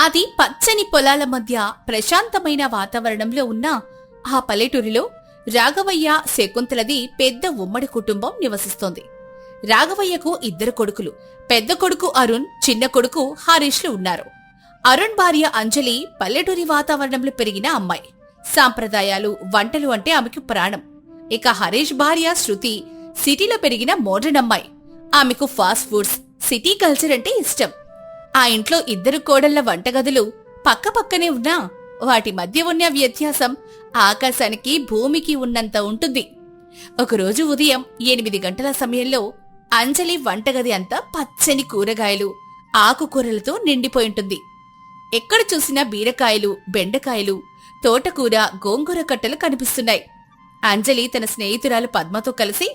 అది పచ్చని పొలాల మధ్య ప్రశాంతమైన వాతావరణంలో ఉన్న ఆ పల్లెటూరిలో రాఘవయ్య శకుంతలది పెద్ద ఉమ్మడి కుటుంబం నివసిస్తోంది. రాఘవయ్యకు 2 కొడుకులు. పెద్ద కొడుకు అరుణ్, చిన్న కొడుకు హరీష్లు ఉన్నారు. అరుణ్ భార్య అంజలి పల్లెటూరి వాతావరణంలో పెరిగిన అమ్మాయి. సాంప్రదాయాలు, వంటలు అంటే ఆమెకు ప్రాణం. ఇక హరీష్ భార్య శృతి సిటీలో పెరిగిన మోడ్రన్ అమ్మాయి. ఆమెకు ఫాస్ట్ ఫుడ్స్, సిటీ కల్చర్ అంటే ఇష్టం. ఆ ఇంట్లో 2 కోడళ్ల వంటగదులు పక్కపక్కనే ఉన్నా వాటి మధ్య ఉన్న వ్యత్యాసం ఆకాశానికి భూమికి ఉన్నంత ఉంటుంది. ఒకరోజు ఉదయం 8 గంటల సమయంలో అంజలి వంటగది అంతా పచ్చని కూరగాయలు, ఆకుకూరలతో నిండిపోయింటుంది. ఎక్కడ చూసినా బీరకాయలు, బెండకాయలు, తోటకూర, గోంగూర కట్టలు కనిపిస్తున్నాయి. అంజలి తన స్నేహితురాలు పద్మతో కలిసి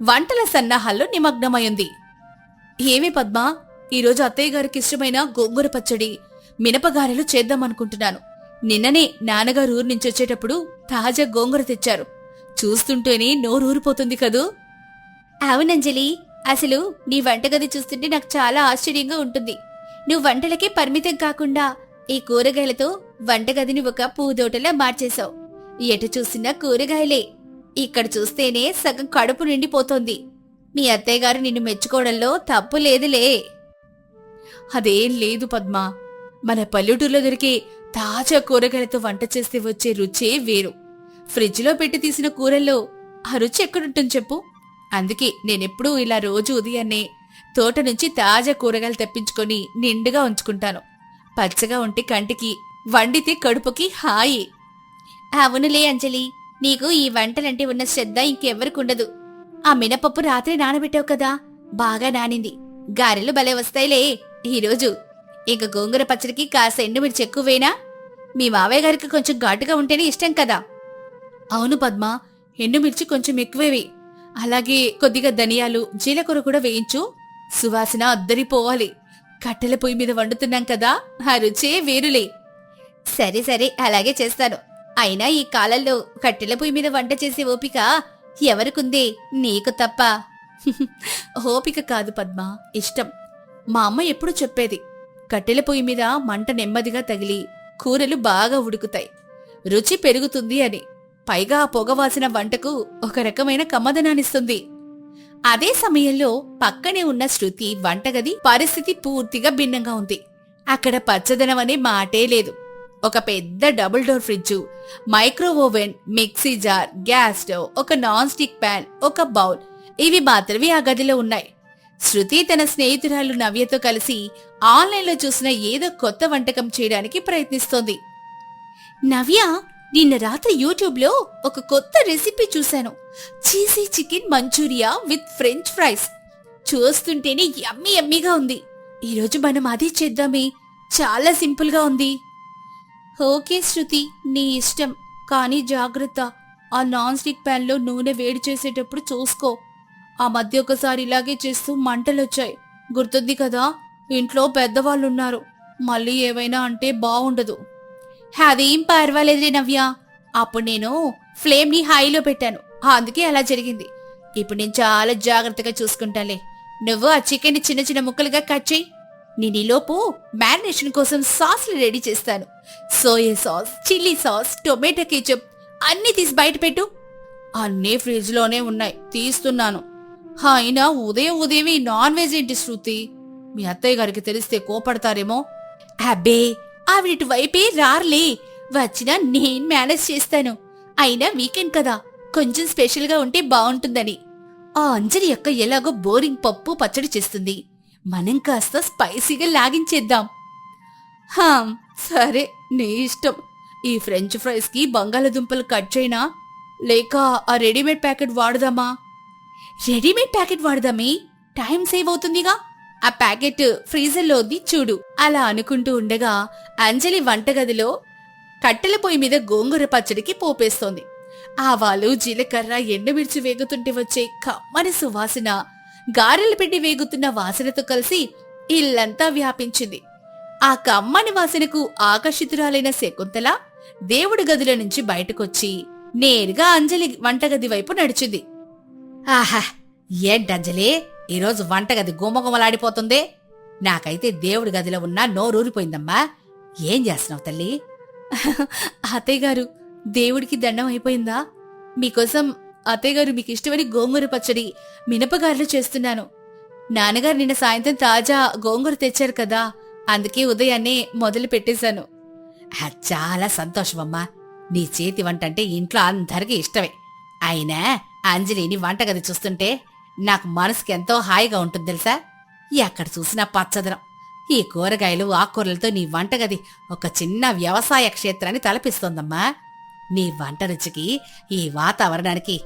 వంటల సన్నాహాల్లో నిమగ్నమైంది. ఏమి పద్మ, ఈరోజు అత్తయ్య గారికి ఇష్టమైన గోంగూర పచ్చడి, మినపగారెలు చేద్దామనుకుంటున్నాను. నిన్ననే నాన్నగారు ఊరు నుంచి వచ్చేటప్పుడు తాజా గోంగూర తెచ్చారు. చూస్తుంటేనే నోరూరిపోతుంది కదూ. అవునంజలి, అసలు నీ వంటగది చూస్తుంటే నాకు చాలా ఆశ్చర్యంగా ఉంటుంది. నువ్వు వంటలకే పరిమితం కాకుండా ఈ కూరగాయలతో వంటగదిని ఒక పూదోటలా మార్చేశావు. ఎటు చూసినా కూరగాయలే. ఇక్కడ చూస్తేనే సగం కడుపు నిండిపోతోంది. మీ అత్తయ్య గారు నిన్ను మెచ్చుకోవడంలో తప్పు లేదులే. అదేం లేదు పద్మ, మన పల్లెటూరులో దొరికే తాజా కూరగాయలతో వంట చేస్తే వచ్చే రుచే వేరు. ఫ్రిడ్జ్లో పెట్టి తీసిన కూరల్లో ఆ రుచి ఎక్కడుంటుంది చెప్పు. అందుకే నేనెప్పుడూ ఇలా రోజు ఉదయాన్నే తోట నుంచి తాజా కూరగాయలు తెప్పించుకొని నిండుగా ఉంచుకుంటాను. పచ్చగా ఉంటే కంటికి, వండితే కడుపుకి హాయి. అవునులే అంజలి, నీకు ఈ వంటలంటే ఉన్న శ్రద్ధ ఇంకెవ్వరికుండదు. ఆ మినపప్పు రాత్రి నానబెట్టావు కదా, బాగా నానింది. గారెలు భలే వస్తాయిలే ఈరోజు. ఇక గోంగూర పచ్చడికి కాస్త ఎండుమిర్చి ఎక్కువేనా? మీ మావయ్య గారికి కొంచెం ఘాటుగా ఉంటేనే ఇష్టం కదా. అవును పద్మ, ఎండుమిర్చి కొంచెం ఎక్కువేవి. అలాగే కొద్దిగా ధనియాలు, జీలకర్ర కూడా వేయించు. సువాసన అద్దరిపోవాలి. కట్టెల పొయ్యి మీద వండుతున్నాం కదా, ఆ రుచే వేరులే. సరే సరే, అలాగే చేస్తాను. అయినా ఈ కాలంలో కట్టెల పొయ్యి మీద వంట చేసే ఓపిక ఎవరికుందే? నీకు తప్ప. ఓపిక కాదు పద్మ, ఇష్టం. మా అమ్మ ఎప్పుడు చెప్పేది, కట్టెల పొయ్యి మీద మంట నెమ్మదిగా తగిలి కూరలు బాగా ఉడుకుతాయి, రుచి పెరుగుతుంది అని. పైగా ఆ పొగవాసిన వంటకు ఒక రకమైన కమ్మదనాన్నిస్తుంది. అదే సమయంలో పక్కనే ఉన్న శృతి వంటగది పరిస్థితి పూర్తిగా భిన్నంగా ఉంది. అక్కడ పచ్చదనం అనే మాటే లేదు. ఒక పెద్ద double door fridge, micro oven, mixie jar, gas stove, ఒక నాన్ స్టిక్ ప్యాన్, ఒక బౌల్, ఇవి మాత్రమే ఆ గదిలో ఉన్నాయి. శృతి తన స్నేహితురాలు నవ్యతో కలిసి ఆన్లైన్లో చూసిన ఏదో కొత్త వంటకం చేయడానికి ప్రయత్నిస్తోంది. నవ్య, నిన్న రాత్రి యూట్యూబ్లో ఒక కొత్త రెసిపీ చూశాను. Cheesy chicken Manchuria with French fries. చూస్తుంటేనే యమ్మీ యమ్మీగా ఉంది. ఈరోజు మనం అదే చేద్దామే. చాలా సింపుల్గా ఉంది. ఓకే శృతి, నీ ఇష్టం. కానీ జాగ్రత్త, ఆ నాన్ స్టిక్ ప్యాన్లో నూనె వేడి చేసేటప్పుడు చూసుకో. ఆ మధ్య ఒకసారి ఇలాగే చేస్తూ మంటలొచ్చాయి, గుర్తుంది కదా. ఇంట్లో పెద్దవాళ్ళున్నారు, మళ్ళీ ఏవైనా అంటే బావుండదు. అదేం పర్వాలేదులే నవ్య. అప్పుడు నేను ఫ్లేమ్ని హైలో పెట్టాను, అందుకే అలా జరిగింది. ఇప్పుడు నేను చాలా జాగ్రత్తగా చూసుకుంటాలే. నువ్వు ఆ చికెన్ని చిన్న చిన్న ముక్కలుగా కట్ చేయి. నేను ఈలోపు మ్యారినేషన్ కోసం సాస్లు రెడీ చేస్తాను. Soya sauce, chilli sauce, tomato ketchup అన్నీ తీసి బయట పెట్టు. అన్నీ ఫ్రిడ్జ్లోనే ఉన్నాయి, తీస్తున్నాను. అయినా ఉదయం ఉదయం ఈ నాన్ వెజ్ ఏంటి శృతి? మీ అత్తయ్య గారికి తెలిస్తే కోపడతారేమో. అబ్బే, ఆవిడిటు వైపే రార్లే. వచ్చినా నేను మేనేజ్ చేస్తాను. అయినా వీకెండ్ కదా, కొంచెం స్పెషల్గా ఉంటే బాగుంటుందని. ఆ అంజలి అక్క ఎలాగో బోరింగ్ పప్పు పచ్చడి చేస్తుంది, మనం కాస్త స్పైసీగా లాగించేద్దాం. సరే, నీ ఇష్టం. ఈ ఫ్రెంచ్ ఫ్రైస్ కి బంగాళదుంపలు కట్ చేయనా, లేక ఆ రెడీమేడ్ ప్యాకెట్ వాడదామా? రెడీమేడ్ ప్యాకెట్ వాడదామే, టైం సేవ్ అవుతుందిగా. ఆ ప్యాకెట్ ఫ్రీజర్లో ఉంది చూడు. అలా అనుకుంటూ ఉండగా అంజలి వంటగదిలో కట్టెల పొయ్యి మీద గోంగూర పచ్చడికి పోపేస్తోంది. ఆవాలు, జీలకర్ర, ఎండుమిర్చి వేగుతుంటే వచ్చే కమ్మని సువాసన గారెలు పెట్టి వేగుతున్న వాసనతో కలిసి ఇల్లంతా వ్యాపించింది. ఆ కమ్మని వాసనకు ఆకర్షితురాలైన శకుంతల దేవుడి గదిలో నుంచి బయటకొచ్చి నేరుగా అంజలి వంటగది వైపు నడిచింది. ఆహా, ఏంటంజలి, ఈరోజు వంటగది గుమగుమలాడిపోతుంది. నాకైతే దేవుడి గదిలో ఉన్నా నోరూరిపోయిందమ్మా. ఏం చేస్తున్నావు తల్లి? అత్తయ్య గారు, దేవుడికి దండం అయిపోయిందా? మీకోసం అత్తయ్య గారు మీకు ఇష్టమని గోంగూర పచ్చడి మినపగారెలు చేస్తున్నాను. నాన్నగారు నిన్న సాయంత్రం తాజా గోంగూర తెచ్చారు కదా, అందుకే ఉదయాన్నే మొదలు పెట్టేశాను. చాలా సంతోషమమ్మా. నీ చేతి వంట అంటే ఇంట్లో అందరికీ ఇష్టమే. అయినా అంజలిని వంటగది చూస్తుంటే నాకు మనసుకి ఎంతో హాయిగా ఉంటుంది తెలుసా. ఎక్కడ చూసినా పచ్చదనం. ఈ కూరగాయలు ఆకుకూరలతో నీ వంటగది ఒక చిన్న వ్యవసాయ క్షేత్రాన్ని తలపిస్తోందమ్మా. నీ వంట రుచికి ఈ వాతావరణానికి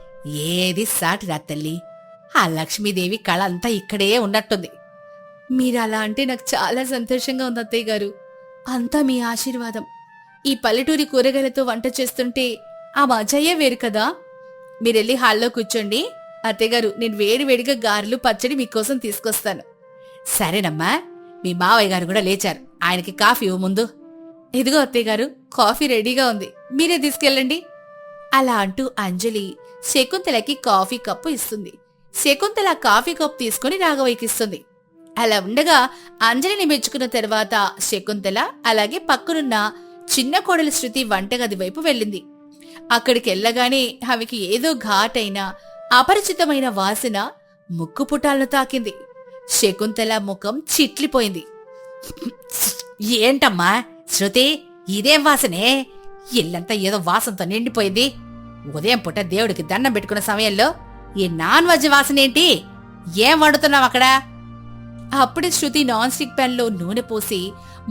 ఏది సాటి రా తల్లి. ఆ లక్ష్మీదేవి కళ అంతా ఇక్కడే ఉన్నట్టుంది. మీరలా అంటే నాకు చాలా సంతోషంగా ఉంది అత్తయ్య గారు. అంతా మీ ఆశీర్వాదం. ఈ పల్లెటూరి కూరగాయలతో వంట చేస్తుంటే ఆ మజాయే వేరు కదా. మీరెళ్ళి హాల్లో కూర్చోండి. అత్తయ్య గారు, నేను వేడివేడిగా గారెలు పచ్చడి మీకోసం తీసుకొస్తాను. సరేనమ్మా. మీ మావయ్య గారు కూడా లేచారు. ఆయనకి కాఫీ ఇవ్వు ముందు. ఇదిగో అత్తయ్య గారు, కాఫీ రెడీగా ఉంది, మీరే తీసుకెళ్ళండి. అలా అంటూ అంజలి శకుంతలకి కాఫీ కప్పు ఇస్తుంది. శకుంతల కాఫీ కప్పు తీసుకుని రాఘవయ్యకిస్తుంది. అలా ఉండగా అంజలిని మెచ్చుకున్న తర్వాత శకుంతల అలాగే పక్కనున్న చిన్న కోడలి శృతి వంటగది వైపు వెళ్ళింది. అక్కడికెళ్లగానే ఆమెకి ఏదో ఘాటైన అపరిచితమైన వాసన ముక్కు పుటాలను తాకింది. శకుంతల ముఖం చిట్లిపోయింది. ఏంటమ్మా శృతి, ఇదేం వాసనే? ఇల్లంతా ఏదో వాసనతో నిండిపోయింది. ఉదయం పూట దేవుడికి దండం పెట్టుకున్న సమయంలో ఈ నాన్ వెజ్ వాసనేంటి? ఏం వండుతున్నావు అక్కడ? అప్పుడే శృతి నాన్ స్టిక్ ప్యాన్ లో నూనె పోసి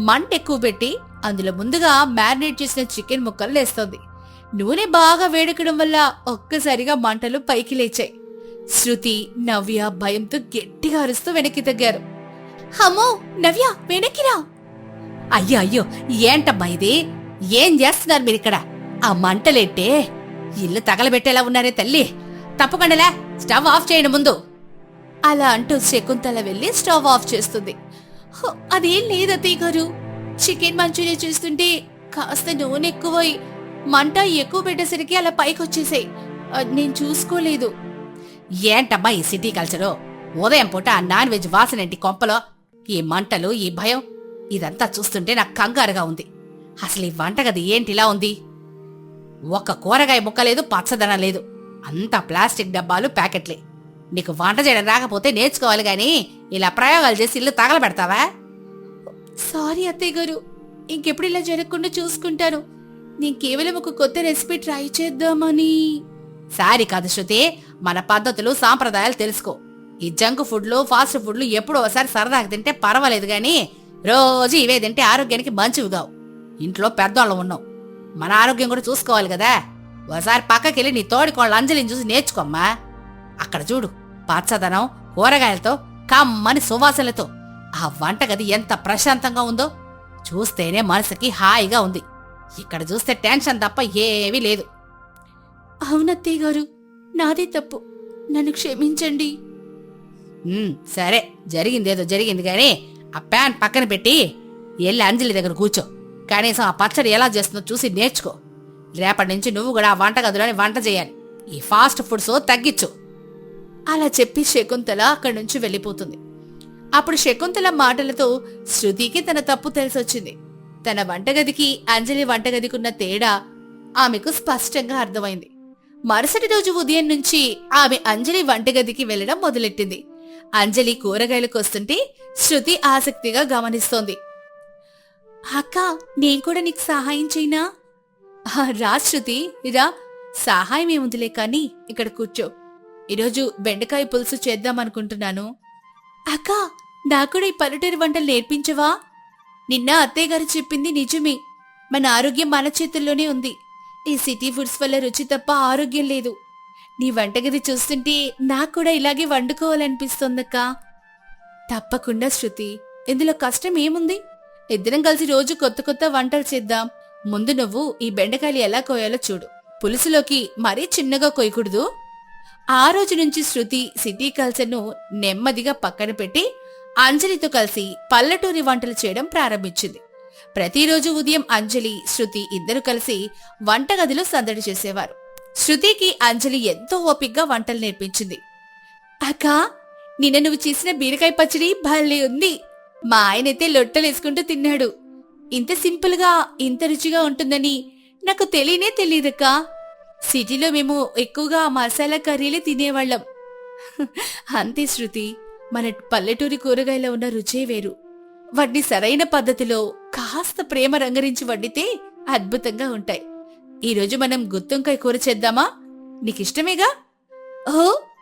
మంట ఎక్కువ పెట్టి అందులో ముందుగా మ్యారినేట్ చేసిన చికెన్ ముక్కలు వేస్తోంది. నూనె బాగా వేడెక్కడం వల్ల ఒక్కసారిగా మంటలు పైకి లేచాయి. శృతి, నవ్య భయంతో గట్టిగా అరుస్తూ వెనక్కి తగ్గారు. అమ్మో నవ్య, వెనక్కిరా! అయ్యో అయ్యో, ఏంటమ్మా ఇది? ఏం చేస్తున్నారు మీరిక్కడ? ఆ మంటలేంటే ఇల్లు తగలబెట్టేలా ఉన్నారే తల్లి. తప్పకుండాలా స్టవ్ ఆఫ్ చేయండి ముందు. అలా అంటూ శకుంతల వెళ్లి స్టవ్ ఆఫ్ చేస్తుంది. అదేం లేదత్తయ్య గారు, చికెన్ మంచూరియా చేస్తుంటే కాస్త నూనె ఎక్కువై మంట ఎక్కువ పెట్టేసరికి అలా పైకొచ్చేసాయి. నేను చూసుకోలేదు. ఏంటమ్మా ఈ సిటీ కల్చరు? ఉదయం పూట ఆ నాన్ వెజ్ వాసనేంటి కొంపలో? ఈ మంటలు, ఈ భయం, ఇదంతా చూస్తుంటే నాకు కంగారుగా ఉంది. అసలు ఈ వంటగది ఏంటిలా ఉంది? ఒక్క కూరగాయ ముక్క లేదు, పచ్చదనం లేదు. అంతా ప్లాస్టిక్ డబ్బాలు, ప్యాకెట్లే. నీకు వంట చేయడం రాకపోతే నేర్చుకోవాలి గాని ఇలా ప్రయోగాలు చేసి ఇల్లు తగలబెడతావా? సారీ అత్తయ్య గారు, ఇంకెప్పుడు ఇలా జరగకుండా చూసుకుంటాను. నేను కేవలం ఒక కొత్త రెసిపీ ట్రై చేద్దామని. సారీ కాదు శృతి, మన పద్ధతులు సాంప్రదాయాలు తెలుసుకో. ఈ జంక్ ఫుడ్లు, ఫాస్ట్ ఫుడ్లు ఎప్పుడో ఒకసారి సరదాగా తింటే పర్వాలేదు గాని రోజు ఇవే తింటే ఆరోగ్యానికి మంచివి కావు. ఇంట్లో పెద్దవాళ్ళం ఉన్నావు, మన ఆరోగ్యం కూడా చూసుకోవాలి కదా. ఒకసారి పక్కకెళ్ళి నీ తోడికోళ్ళ అంజలిని చూసి నేర్చుకోమ్మా. అక్కడ చూడు, పచ్చదనం, కూరగాయలతో, కమ్మని సువాసనలతో ఆ వంటగది ఎంత ప్రశాంతంగా ఉందో. చూస్తేనే మనసుకి హాయిగా ఉంది. ఇక్కడ చూస్తే టెన్షన్ తప్ప ఏమీ లేదు. అవునత్తయ్య గారు, నాదే తప్పు, నన్ను క్షమించండి. సరే, జరిగిందేదో జరిగింది గాని ఆ ప్యాన్ పక్కన పెట్టి వెళ్ళి అంజలి దగ్గర కూర్చో. కనీసం ఆ పచ్చడి ఎలా చేస్తుందో చూసి నేర్చుకో. రేపటి నుంచి నువ్వు కూడా ఆ వంటగదిలోని వంట చేయాలి. ఈ ఫాస్ట్ ఫుడ్స్ తగ్గించు. అలా చెప్పి శకుంతల అక్కడి నుంచి వెళ్ళిపోతుంది. అప్పుడు శకుంతల మాటలతో శృతికి తన తప్పు తెలిసొచ్చింది. తన వంటగదికి అంజలి వంటగదికున్న తేడా ఆమెకు స్పష్టంగా అర్థమైంది. మరుసటి రోజు ఉదయం నుంచి ఆమె అంజలి వంటగదికి వెళ్లడం మొదలెట్టింది. అంజలి కూరగాయలు కోస్తుంటే శృతి ఆసక్తిగా గమనిస్తోంది. అక్క, నేను కూడా నీకు సహాయం చేయనా? రా శృతి, రా. సహాయం ఏముందిలే కానీ ఇక్కడ కూర్చో. ఈరోజు బెండకాయ పులుసు చేద్దామనుకుంటున్నాను. అక్క, నాకూడా ఈ పల్లెటూరి వంటలు నేర్పించవా? నిన్న అత్తయ్య గారు చెప్పింది నిజమే. మన ఆరోగ్యం మన చేతుల్లోనే ఉంది. ఈ సిటీ ఫుడ్స్ వల్ల రుచి తప్ప ఆరోగ్యం లేదు. నీ వంటగది చూస్తుంటే నాకు కూడా ఇలాగే వండుకోవాలనిపిస్తోందక్కా. తప్పకుండా శృతి, ఇందులో కష్టం ఏముంది? ఇద్దరం కలిసి రోజు కొత్త కొత్త వంటలు చేద్దాం. ముందు నువ్వు ఈ బెండకాయలు ఎలా కోయాలో చూడు. పులుసులోకి మరీ చిన్నగా కొయ్యకూడదు. ఆ రోజు నుంచి శృతి సిటీ కల్చర్ను నెమ్మదిగా పక్కన పెట్టి అంజలితో కలిసి పల్లెటూరి వంటలు చేయడం ప్రారంభించింది. ప్రతిరోజు ఉదయం అంజలి, శృతి ఇద్దరు కలిసి వంటగదిలో సందడి చేసేవారు. శృతికి అంజలి ఎంతో ఓపిగ్గా వంటలు నేర్పించింది. అక్కా, నిన్న నువ్వు చేసిన బీరకాయ పచ్చడి భలే ఉంది. మా ఆయనైతే లొట్టలేసుకుంటూ తిన్నాడు. ఇంత సింపుల్గా ఇంత రుచిగా ఉంటుందని నాకు తెలియనే తెలియదక్కా. సిటీలో మేము ఎక్కువగా మసాలా కర్రీలే తినేవాళ్ళం. అంతే శృతి, మన పల్లెటూరి కూరగాయలో ఉన్న రుచే వేరు. వాటిని సరైన పద్ధతిలో కాస్త ప్రేమ రంగరించి వండితే అద్భుతంగా ఉంటాయి. ఈరోజు మనం గుత్తొంకాయ కూర చేద్దామా? నీకిష్టమేగా? ఓ,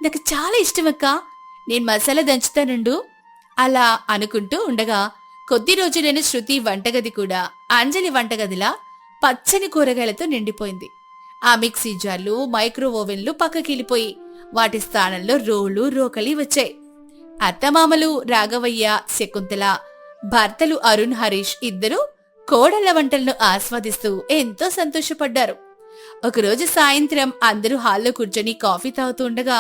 నాకు చాలా ఇష్టమక్కా. నేను మసాలా దంచుతానుండు. అలా అనుకుంటూ ఉండగా కొద్ది రోజులైన శృతి వంటగది కూడా అంజలి వంటగదిలా పచ్చని కూరగాయలతో నిండిపోయింది. ఆ మిక్సీ జార్లు, మైక్రో ఓవెన్లు పక్కకిలిపోయి వాటి స్థానంలో రోలు, రోకలి వచ్చాయి. అత్తమామలు రాఘవయ్య, శకుంతల, భర్తలు అరుణ్, హరీష్ ఇద్దరూ కోడళ్ల వంటలను ఆస్వాదిస్తూ ఎంతో సంతోషపడ్డారు. ఒకరోజు సాయంత్రం అందరూ హాల్లో కూర్చొని కాఫీ తాగుతూ ఉండగా,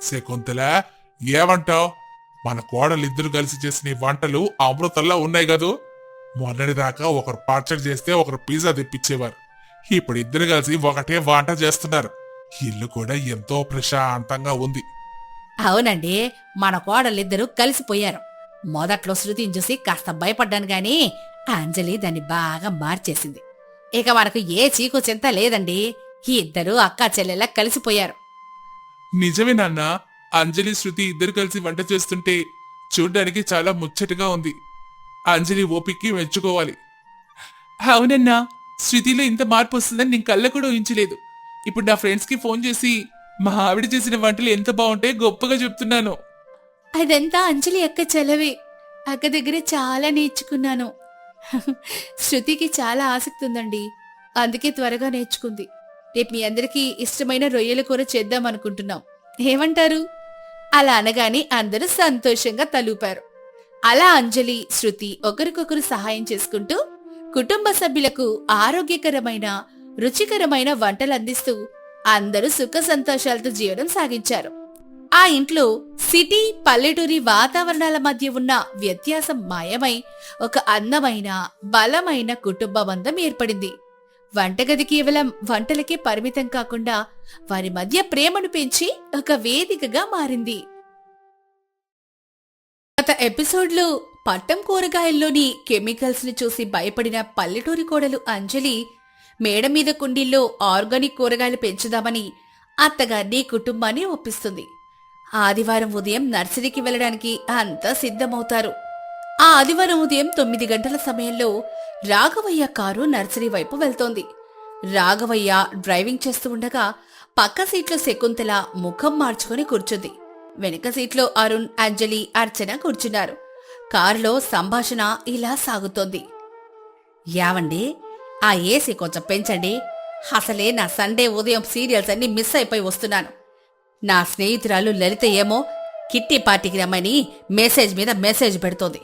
శకుంతల, ఏమంటావ్? మన కోడలిద్దరు కలిసి చేసిన ఈ వంటలు అమృతంలా ఉన్నాయి కదూ. మొన్నటిదాకా ఒకరు పచ్చడి చేస్తే ఒకరు పిజ్జా తెప్పించేవారు. ఇప్పుడు ఇద్దరు కలిసి ఒకటే వంట చేస్తున్నారు. ఇల్లు కూడా ఎంతో ప్రశాంతంగా ఉంది. అవునండి, మన కోడలిద్దరూ కలిసిపోయారు. మొదట్లో శృతిని చూసి కాస్త భయపడ్డాను గాని అంజలి దాన్ని బాగా మార్చేసింది. ఇక మనకు ఏ చీకు చింత లేదండి. ఇద్దరూ అక్కా చెల్లెలా కలిసిపోయారు. నిజమే నాన్న, అంజలి శృతి ఇద్దరు కలిసి వంట చేస్తుంటే చూడ్డానికి చాలా ముచ్చటగా ఉంది. అంజలి ఓపిక్కి మెచ్చుకోవాలి. అవునన్నా, శృతిలో ఇంత మార్పు వస్తుందని నేను కళ్ళ కూడా ఊహించలేదు. ఇప్పుడు నా ఫ్రెండ్స్ కి ఫోన్ చేసి మా ఆవిడ చేసిన వంటలు ఎంత బాగుంటాయి గొప్పగా చెప్తున్నాను. అదంతా అంజలి అక్క చలవే. అక్క దగ్గరే చాలా నేర్చుకున్నాను. శృతికి చాలా ఆసక్తి ఉందండి, అందుకే త్వరగా నేర్చుకుంది. రేపు మీ అందరికీ ఇష్టమైన రొయ్యల కూర చేద్దామనుకుంటున్నాం. ఏమంటారు? అలా అనగానే అందరూ సంతోషంగా తలూపారు. అలా అంజలి, శృతి ఒకరికొకరు సహాయం చేసుకుంటూ కుటుంబ సభ్యులకు ఆరోగ్యకరమైన, రుచికరమైన వంటలు అందిస్తూ అందరూ సుఖ సంతోషాలతో జీవనం సాగించారు. ఆ ఇంట్లో సిటీ, పల్లెటూరి వాతావరణాల మధ్య ఉన్న వ్యత్యాసం మాయమై ఒక అందమైన, బలమైన కుటుంబ బంధం ఏర్పడింది. వంటగది కేవలం వంటలకే పరిమితం కాకుండా వారి మధ్య ప్రేమను పెంచి ఒక వేదికగా మారింది. గత ఎపిసోడ్లో పట్టం కూరగాయల్లోని కెమికల్స్ ని చూసి భయపడిన పల్లెటూరి కోడలు అంజలి మేడ మీద కుండీల్లో ఆర్గానిక్ కూరగాయలు పెంచుదామని అత్తగారిని, కుటుంబాన్ని ఒప్పిస్తుంది. ఆదివారం ఉదయం నర్సరీకి వెళ్లడానికి అంతా సిద్ధమవుతారు. ఆ ఆదివారం ఉదయం 9 గంటల సమయంలో రాఘవయ్య కారు నర్సరీ వైపు వెళ్తోంది. రాఘవయ్య డ్రైవింగ్ చేస్తూ ఉండగా పక్క సీట్లో శకుంతల ముఖం మార్చుకుని కూర్చుంది. వెనుక సీట్లో అరుణ్, అంజలి, అర్చన కూర్చున్నారు. కారులో సంభాషణ ఇలా సాగుతోంది. యావండి, ఆ ఏసీ కొంచెం పెంచండి. అసలే నా సండే ఉదయం సీరియల్స్ అన్ని మిస్ అయిపోయి వస్తున్నాను. నా స్నేహితురాలు లలిత ఏమో కిట్టి పార్టీకి రమ్మని మెసేజ్ మీద మెసేజ్ పెడుతోంది.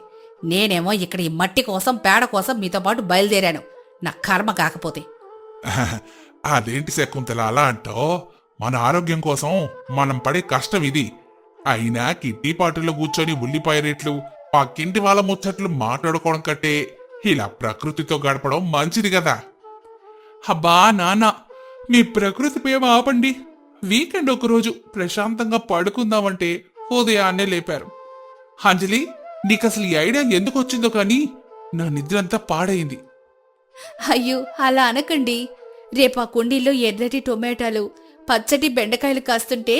నేనేమో ఇక్కడ ఈ మట్టి కోసం, పేడ కోసం మీతో పాటు బయలుదేరాను. నా కర్మ కాకపోతే. అదేంటి శకుంతల అలా అంటావు? మన ఆరోగ్యం కోసం మనం పడే కష్టం ఇది. అయినా కిట్టి పార్టీలో కూర్చొని ఉల్లిపాయ రేట్లు, పక్కింటి వాళ్ళ ముచ్చట్లు మాట్లాడుకోవడం కంటే ఇలా ప్రకృతితో గడపడం మంచిది కదా. అబ్బా నాన్న, మీ ప్రకృతి ప్రేమ ఆపండి. వీకెండ్ ఒకరోజు ప్రశాంతంగా పడుకుందామంటే ఉదయాన్నే లేపారు. అంజలి, నీకసలు ఈ ఐడియా ఎందుకు వచ్చిందో కానీ నా నిద్రంతా పాడైంది. అయ్యో, అలా అనకండి. రేపు ఆ కుండీల్లో ఎర్రటి టొమాటాలు, పచ్చటి బెండకాయలు కాస్తుంటే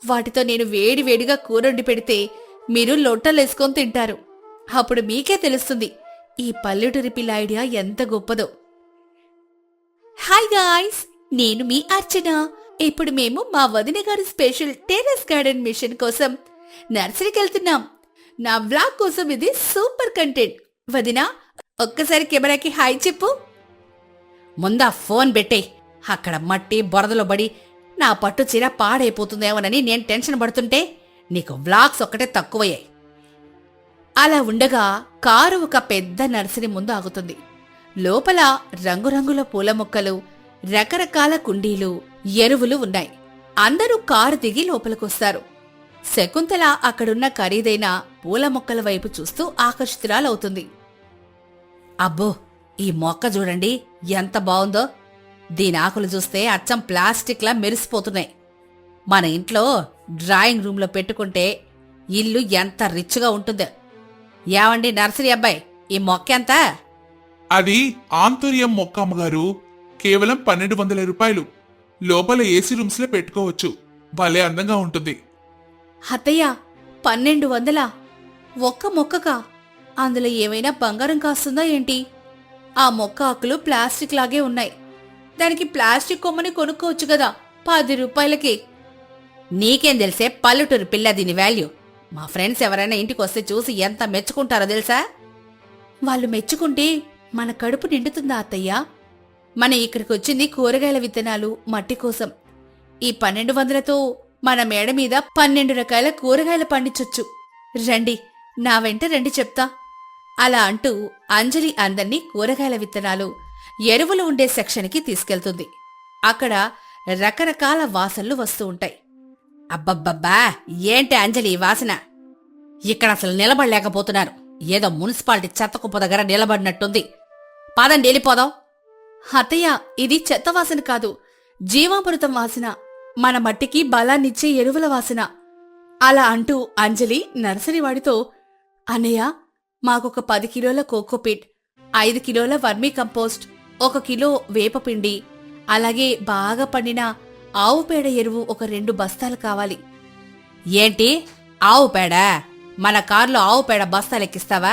వాటితో నేను వేడి వేడిగా కూరొండి పెడితే మీరు లొట్టలేసుకొని తింటారు. అప్పుడు మీకే తెలుస్తుంది ఈ పల్లెటూరి పిల్ల ఐడియా ఎంత గొప్పదో. హాయ్ గాయ్స్, నేను మీ అర్చన. ఇప్పుడు మేము మా వదిన గారి స్పెషల్ టెర్రస్ గార్డెన్ మిషన్ కోసం నర్సరీకి వెళ్తున్నాం. నా వ్లాగ్ కోసం ఇది సూపర్ కంటెంట్. వదినా, ఒక్కసారి కెమెరాకి హాయ్ చెప్పు. ముందా ఫోన్ పెట్టే. అక్కడ మట్టి బొరదలో పడి నా పట్టు చీర పాడైపోతుందేమోనని నేను టెన్షన్ పడుతుంటే నీకు వ్లాగ్స్ ఒక్కటే తక్కువయ్యాయి. అలా ఉండగా కారు ఒక పెద్ద నర్సరీ ముందు ఆగుతుంది. లోపల రంగురంగుల పూల మొక్కలు, రకరకాల కుండీలు, ఎరువులు ఉన్నాయి. అందరూ కారు దిగి లోపలికొస్తారు. శకుంతల అక్కడున్న ఖరీదైన పూల మొక్కల వైపు చూస్తూ ఆకర్షితురాలవుతుంది. అబ్బో, ఈ మొక్క చూడండి ఎంత బావుందో. దీని ఆకులు చూస్తే అచ్చం ప్లాస్టిక్లా మెరిసిపోతున్నాయి. మన ఇంట్లో డ్రాయింగ్ రూంలో పెట్టుకుంటే ఇల్లు ఎంత రిచ్గా ఉంటుందో. ఏవండి నర్సరీ అబ్బాయి, ఈ మొక్క ఎంత? అది ఆంతర్యం మొక్క అమ్మగారు. కేవలం 1200 రూపాయలు. లోపల ఏసీ రూమ్స్ లో పెట్టుకోవచ్చు. భలే అందంగా ఉంటుంది. అత్తయ్య 1200 ఒక్క మొక్కకా? అందులో ఏమైనా బంగారం కాస్తుందా ఏంటి? ఆ మొక్క ఆకులు ప్లాస్టిక్ లాగే ఉన్నాయి. దానికి ప్లాస్టిక్ కొమ్మని కొనుక్కోవచ్చు కదా 10 రూపాయలకి. నీకేం తెలిసే పల్లెటూరు పిల్ల దీని వాల్యూ. మా ఫ్రెండ్స్ ఎవరైనా ఇంటికి వస్తే చూసి ఎంత మెచ్చుకుంటారో తెలుసా? వాళ్ళు మెచ్చుకుంటే మన కడుపు నిండుతుందా అత్తయ్య? మన ఇక్కడికి వచ్చింది కూరగాయల విత్తనాలు, మట్టి కోసం. ఈ 1200తో మన మేడ మీద 12 రకాల కూరగాయలు పండించొచ్చు. రండి, నా వెంట రండి చెప్తా. అలా అంటూ అంజలి అందర్నీ కూరగాయల విత్తనాలు, ఎరువులు ఉండే సెక్షన్కి తీసుకెళ్తుంది. అక్కడ రకరకాల వాసనలు వస్తూ ఉంటాయి. అబ్బబ్బబ్బా, ఏంటి అంజలి ఈ వాసన? ఇక్కడ అసలు నిలబడలేకపోతున్నారు. ఏదో మున్సిపాలిటీ చెత్త కుప్ప దగ్గర నిలబడినట్టుంది. పదండి వెళ్ళిపోదాం. అత్తయ్య, ఇది చెత్త వాసన కాదు, జీవామృతం వాసన. మన మట్టికి బలాన్నిచ్చే ఎరువుల వాసన. అలా అంటూ అంజలి నర్సరీవాడితో, అన్నయ్య, మాకొక 10 కిలోల కోకోపీట్, 5 కిలోల వర్మీ కంపోస్ట్, 1 కిలో వేపపిండి, అలాగే బాగా పండిన ఆవు పేడ ఎరువు ఒక 2 బస్తాలు కావాలి. ఏంటి ఆవు పేడ? మన కారులో ఆవు పేడ బస్తాలు ఎక్కిస్తావా?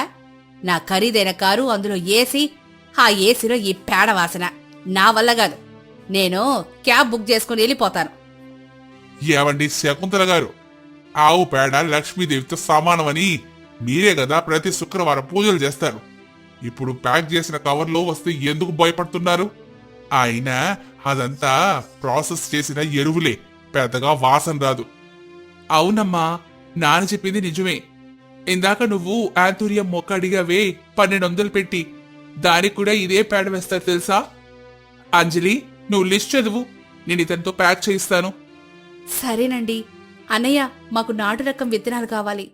నా ఖరీదైన కారు, అందులో ఏసీ, ఆ ఏసీలో ఈ పేడ వాసన నా వల్ల కాదు. నేను క్యాబ్ బుక్ చేసుకుని వెళ్ళిపోతాను. ఏవండి శకుంతల గారు, ఆవు పేడ లక్ష్మీదేవితో సమానమని మీరే కదా ప్రతి శుక్రవారం పూజలు చేస్తారు. ఇప్పుడు ప్యాక్ చేసిన కవర్లో వస్తే ఎందుకు భయపడుతున్నారు? అయినా అదంతా ప్రాసెస్ చేసిన ఎరువులే, పెద్దగా వాసన రాదు. అవునమ్మా, నాన్న చెప్పింది నిజమే. ఇందాక నువ్వు ఆంతూరియం మొక్క అడిగావే 1200 పెట్టి, దానికి కూడా ఇదే పేడ వేస్తారు తెలుసా? అంజలి, నువ్వు లిస్ట్ చదువు, నేను ఇతనితో ప్యాక్ చేయిస్తాను. సరేనండి. అన్నయ్య, మాకు నాటు రకం విత్తనాలు కావాలి.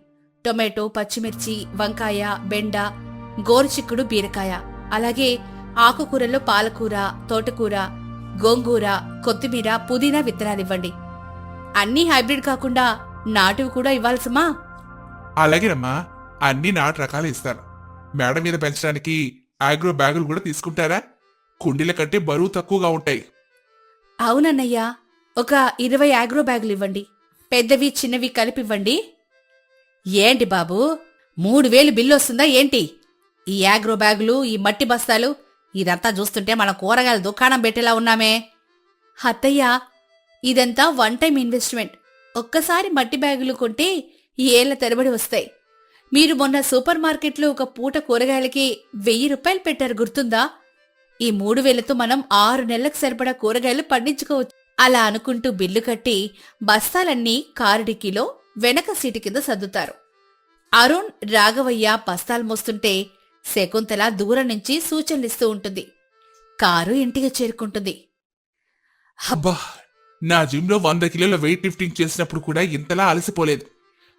టొమాటో, పచ్చిమిర్చి, వంకాయ, బెండ, గోరుచిక్కుడు, బీరకాయ, అలాగే ఆకుకూరల్లో పాలకూర, తోటకూర, గోంగూర, కొత్తిమీర, పుదీనా విత్తనాలివ్వండి. అన్నీ హైబ్రిడ్ కాకుండా నాటువి కూడా ఇవ్వాల్సమా? అలాగేనమ్మా, అన్ని నాటు రకాలు ఇస్తాను. మేడ మీద పెంచడానికి ఆగ్రో బ్యాగులు కూడా తీసుకుంటారా? కుండీల కంటే బరువు తక్కువగా ఉంటాయి. అవునన్నయ్య, ఒక 20 ఆగ్రో బ్యాగులు ఇవ్వండి. పెద్దవి చిన్నవి కలిపివ్వండి. ఏంటి బాబు, 3000 బిల్లు వస్తుందా ఏంటి? ఈ ఆగ్రో బ్యాగులు, ఈ మట్టి బస్తాలు, ఇదంతా చూస్తుంటే మన కూరగాయల దుకాణం పెట్టేలా ఉన్నామే. అత్తయ్య, ఇదంతా 1 టైం ఇన్వెస్ట్మెంట్. ఒక్కసారి మట్టి బ్యాగులు కొంటే ఏళ్ల తరబడి వస్తాయి. మీరు మొన్న సూపర్ మార్కెట్లో ఒక పూట కూరగాయలకి 1000 రూపాయలు పెట్టారు, గుర్తుందా? ఈ 3000తో మనం 6 నెలలకు సరిపడా కూరగాయలు పండించుకోవచ్చు. అలా అనుకుంటూ బిల్లు కట్టి బస్తాలన్నీ కారు డిక్కీలో వెనక సీటు కింద సర్దుతారు. అరుణ్, రాఘవయ్య బస్తాలు మోస్తుంటే శకుంతల దూరం నుంచి సూచనలిస్తూ ఉంటుంది. కారు ఇంటికి చేరుకుంటుంది. అబ్బా, నా జిమ్లో 100 కిలోల వెయిట్ లిఫ్టింగ్ చేసినప్పుడు కూడా ఇంతలా అలసిపోలేదు.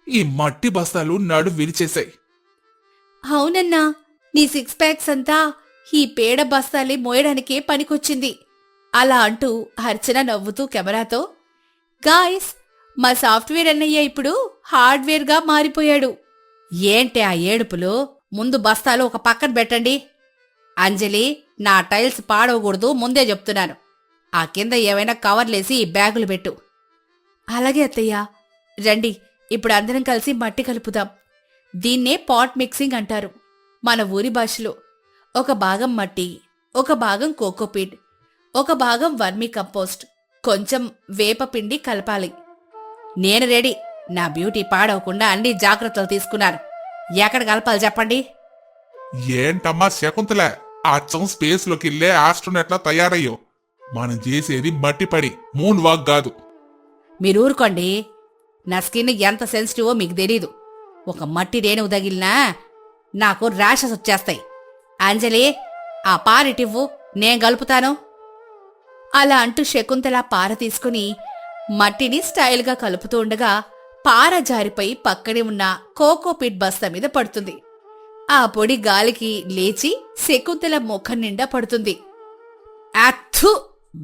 ఈ మట్టి బస్తాలు నడు విరిచేశాయి. అవునన్నా, నీ 6 ప్యాక్స్ అంతా ఈ పేడ బస్తాలే మోయడానికే పనికొచ్చింది. అలా అంటూ అర్చన నవ్వుతూ కెమెరాతో, గాయ్స్, మా సాఫ్ట్వేర్ అన్నయ్య ఇప్పుడు హార్డ్వేర్గా మారిపోయాడు. ఏంటి ఆ ఏడుపులు? ముందు బస్తాలు ఒక పక్కన పెట్టండి. అంజలి, నా టైల్స్ పాడవకూడదు, ముందే చెప్తున్నాను. ఆ కింద ఏవైనా కవర్లేసి ఈ బ్యాగులు పెట్టు. అలాగే అత్తయ్య. రండి, ఇప్పుడు అందరం కలిసి మట్టి కలుపుదాం. దీన్నే పాట్ మిక్సింగ్ అంటారు మన ఊరి భాషలో. ఒక భాగం మట్టి, ఒక భాగం కోకోపీట్, ఒక భాగం వర్మీ కంపోస్ట్, కొంచెం వేపపిండి కలపాలి. నేను రెడీ. నా బ్యూటీ పాడవకుండా అన్ని జాగ్రత్తలు తీసుకున్నాను. ఎక్కడ కలపాలి చెప్పండి. ఏంటమ్మా శకుంతల, అచ్చం స్పేస్ లోకి వెళ్ళే ఆస్ట్రోనెట్లా తయారయ్యో. మనం చేసేది మట్టి పడి, మూన్ వాక్ కాదు. మీరు ఊరుకోండి. నా స్కిన్ ఎంత సెన్సిటివో మీకు తెలీదు. ఒక మట్టి రేణువు తగిలినా నాకు ర్యాషెస్ వచ్చేస్తాయి. అంజలి, ఆ పారిటివ్వు, నేను కలుపుతాను. అలా అంటూ శకుంతల పార తీసుకుని మట్టిని స్టైల్గా కలుపుతూ ఉండగా పార జారిపోయి పక్కనే ఉన్న కోకోపీట్ బస్తా మీద పడుతుంది. ఆ పొడి గాలికి లేచి శకుంతల ముఖం నిండా పడుతుంది. అత్తు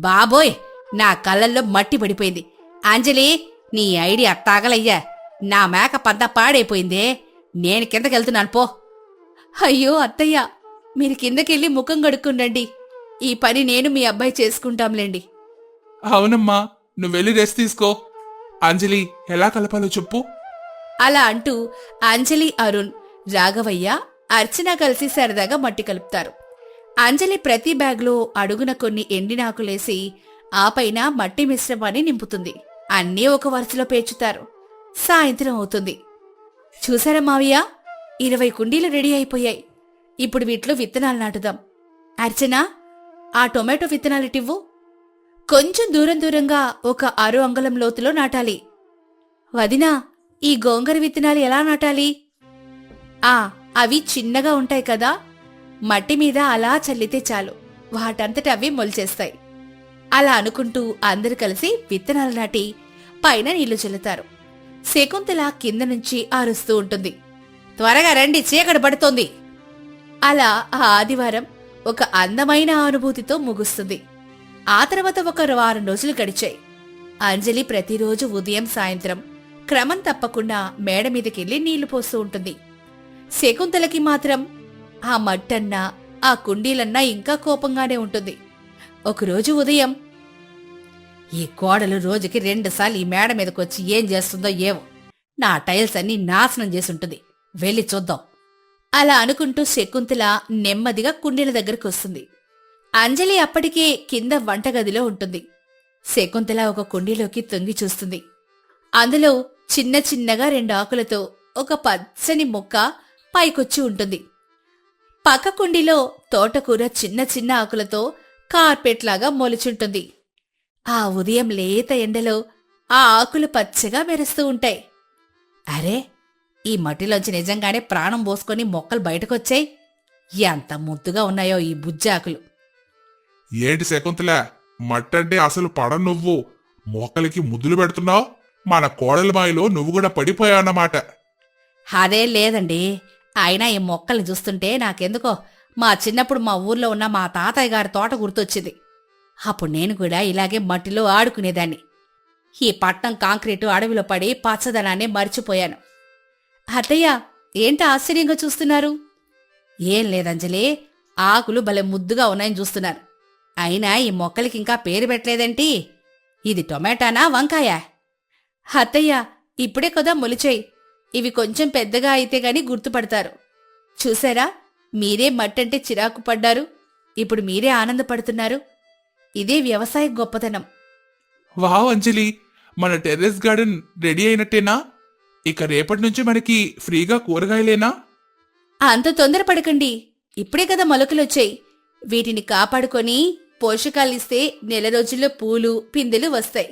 బాబోయ్, నా కళ్ళల్లో మట్టి పడిపోయింది. అంజలి, నీ ఐడియా తాగలయ్యా. నా మేకప్ అంతా పాడైపోయిందే. నేను కిందకెళ్తున్నాను పో. అయ్యో అత్తయ్య, మీరు కిందకెళ్ళి ముఖం కడుక్కుండండి. ఈ పని నేను మీ అబ్బాయి చేసుకుంటాంలేండి. అవునమ్మా, నువ్వెళ్ళి రెస్ట్ తీసుకో. అంజలి ఎలా కలపాలో చెప్పు. అలా అంటూ అంజలి, అరుణ్, రాఘవయ్య, అర్చన కలిసి సరదాగా మట్టి కలుపుతారు. అంజలి ప్రతి బ్యాగ్లో అడుగున కొన్ని ఎండినాకులేసి ఆ పైన మట్టి మిశ్రమాన్ని నింపుతుంది. అన్నీ ఒక వరుసలో పేర్చుతారు. సాయంత్రం అవుతుంది. చూసారా మావయ్య, 20 కుండీలు రెడీ అయిపోయాయి. ఇప్పుడు వీటిలో విత్తనాలు నాటుదాం. అర్చన, ఆ టొమాటో విత్తనాలిటివ్వు. కొంచెం దూరంగా ఒక 6 అంగుళం లోతులో నాటాలి. వదినా, ఈ గోంగూర విత్తనాలు ఎలా నాటాలి? అవి చిన్నగా ఉంటాయి కదా, మట్టి మీద అలా చల్లితే చాలు, వాటంతట అవి మొలిచేస్తాయి. అలా అనుకుంటూ అందరు కలిసి విత్తనాలు నాటి పైన నీళ్లు చల్లుతారు. శకుంతల కింద నుంచి అరుస్తూ ఉంటుంది, త్వరగా రండి, చీకటి పడుతోంది. అలా ఆ ఆదివారం ఒక అందమైన అనుభూతితో ముగుస్తుంది. ఆ తర్వాత ఒక 1 వారం రోజులు గడిచాయి. అంజలి ప్రతిరోజు ఉదయం సాయంత్రం క్రమం తప్పకుండా మేడ మీదకెళ్లి నీళ్లు పోస్తూ ఉంటుంది. శకుంతలకి మాత్రం ఆ మట్టన్నా ఆ కుండీలన్నా ఇంకా కోపంగానే ఉంటుంది. ఒకరోజు ఉదయం, ఈ కోడలు రోజుకి 2 సార్లు ఈ మేడ మీదకొచ్చి ఏం చేస్తుందో ఏవో, నా టైల్స్ అన్నీ నాశనం చేసుంటుంది, వెళ్ళి చూద్దాం. అలా అనుకుంటూ శకుంతల నెమ్మదిగా కుండీల దగ్గరకు వస్తుంది. అంజలి అప్పటికే కింద వంటగదిలో ఉంటుంది. శకుంతల ఒక కుండీలోకి తొంగి చూస్తుంది. అందులో చిన్నగా 2 ఆకులతో ఒక పచ్చని మొక్క పైకొచ్చి ఉంటుంది. పక్క కుండీలో తోటకూర చిన్న ఆకులతో కార్పెట్లాగా మొలుచుంటుంది. ఆ ఉదయం లేత ఎండలో ఆ ఆకులు పచ్చగా మెరుస్తూ ఉంటాయి. అరే, ఈ మట్టిలోంచి నిజంగానే ప్రాణం పోసుకొని మొక్కలు బయటకొచ్చాయి. ఎంత ముద్దుగా ఉన్నాయో ఈ బుజ్జాకులు. ఏంటి శకుంతల, మట్టంటే అసలు పడ నువ్వు మొక్కలకి ముద్దులు పెడుతున్నావు? మన కోడల మాయలో నువ్వు కూడా పడిపోయావన్నమాట. అదే లేదండి, అయినా ఈ మొక్కల్ని చూస్తుంటే నాకెందుకో మా చిన్నప్పుడు మా ఊర్లో ఉన్న మా తాతయ్య గారి తోట గుర్తొచ్చింది. అప్పుడు నేను కూడా ఇలాగే మట్టిలో ఆడుకునేదాన్ని. ఈ పట్నం కాంక్రీటు అడవిలో పడి పచ్చదనాన్ని మర్చిపోయాను. అత్తయ్య, ఏంటి ఆశ్చర్యంగా చూస్తున్నారు? ఏం లేదంజలి, ఆకులు భలే ముద్దుగా ఉన్నాయని చూస్తున్నారు. అయినా ఈ మొక్కలకి ఇంకా పేరు పెట్టలేదేంటి? ఇది టొమాటానా, వంకాయా? అత్తయ్య, ఇప్పుడే కదా మొలిచాయి. ఇవి కొంచెం పెద్దగా అయితే గాని గుర్తుపడతారు. చూసారా, మీరే మట్టంటే చిరాకు పడ్డారు, ఇప్పుడు మీరే ఆనందపడుతున్నారు. ఇదే వ్యవసాయ గొప్పతనం. వావ్ అంజలి, మన టెర్రస్ గార్డెన్ రెడీ అయినట్టేనా? ఇక రేపటి నుంచి మనకి ఫ్రీగా కూరగాయలేనా? అంత తొందరపడకండి, ఇప్పుడే కదా మొలకలొచ్చాయి. వీటిని కాపాడుకొని పోషకాలిస్తే నెల రోజుల్లో పూలు పిందెలు వస్తాయి.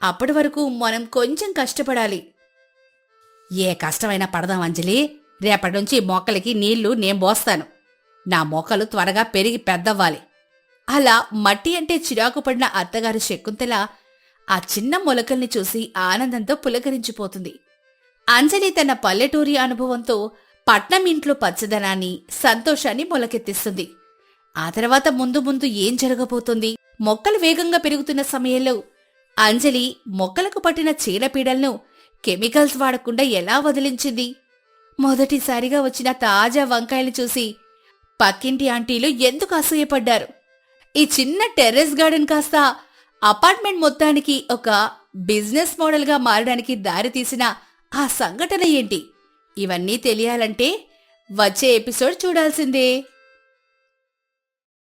అప్పటి వరకు మనం కొంచెం కష్టపడాలి. ఏ కష్టమైనా పడదాం అంజలి. రేపటి నుంచి మొక్కలకి నీళ్లు నేను పోస్తాను. నా మొక్కలు త్వరగా పెరిగి పెద్దవ్వాలి. అలా మట్టి అంటే చిరాకు పడిన అత్తగారు శకుంతల ఆ చిన్న మొలకల్ని చూసి ఆనందంతో పులకరించిపోతుంది. అంజలి తన పల్లెటూరి అనుభవంతో పట్నం ఇంట్లో పచ్చదనాన్ని, సంతోషాన్ని మొలకెత్తిస్తుంది. ఆ తర్వాత ముందు ఏం జరగబోతుంది? మొక్కలు వేగంగా పెరుగుతున్న సమయంలో అంజలి మొక్కలకు పట్టిన చీడపీడలను కెమికల్స్ వాడకుండా ఎలా వదిలించింది? మొదటిసారిగా వచ్చిన తాజా వంకాయలు చూసి పక్కింటి ఆంటీలు ఎందుకు అసూయపడ్డారు? ఈ చిన్న టెర్రస్ గార్డెన్ కాస్త అపార్ట్మెంట్ మొత్తానికి ఒక బిజినెస్ మోడల్గా మారడానికి దారితీసిన ఆ సంఘటన ఏంటి? ఇవన్నీ తెలియాలంటే వచ్చే ఎపిసోడ్ చూడాల్సిందే.